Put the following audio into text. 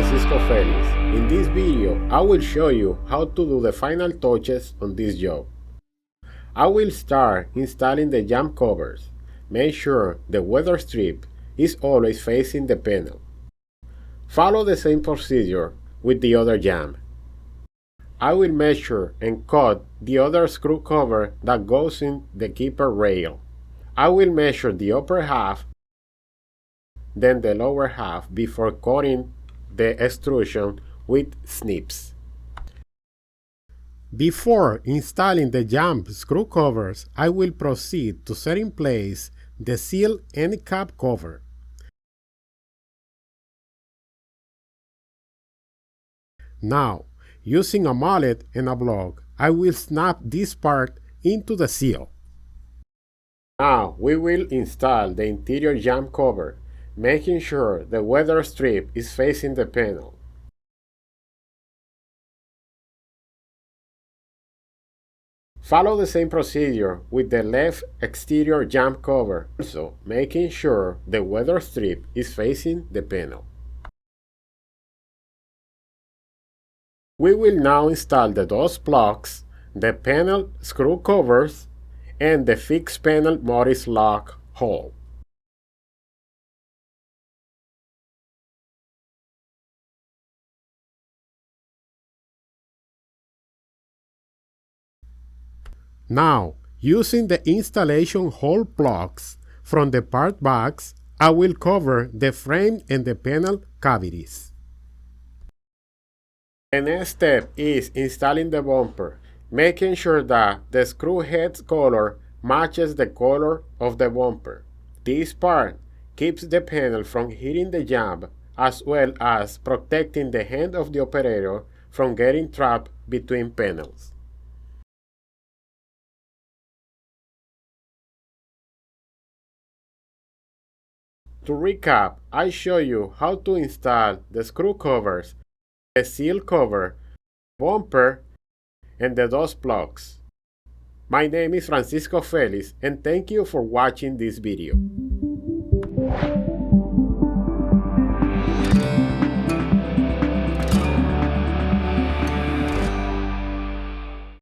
Francisco Felix. In this video, I will show you how to do the final touches on this job. I will start installing the jump covers. Make sure the weather strip is always facing the panel. Follow the same procedure with the other jump. I will measure and cut the other screw cover that goes in the keeper rail. I will measure the upper half, then the lower half before cutting the extrusion with snips. Before installing the jump screw covers, I will proceed to set in place the seal end cap cover. Now, using a mallet and a block, I will snap this part into the seal. Now we will install the interior jump cover, making sure the weather strip is facing the panel. Follow the same procedure with the left exterior jump cover, also making sure the weather strip is facing the panel. We will now install the dust blocks, the panel screw covers, and the fixed panel Morris lock hole. Now, using the installation hole blocks from the part box, I will cover the frame and the panel cavities. The next step is installing the bumper, making sure that the screw head color matches the color of the bumper. This part keeps the panel from hitting the jump as well as protecting the hand of the operator from getting trapped between panels. To recap, I show you how to install the screw covers, the seal cover, bumper, and the dust blocks. My name is Francisco Felix, and thank you for watching this video.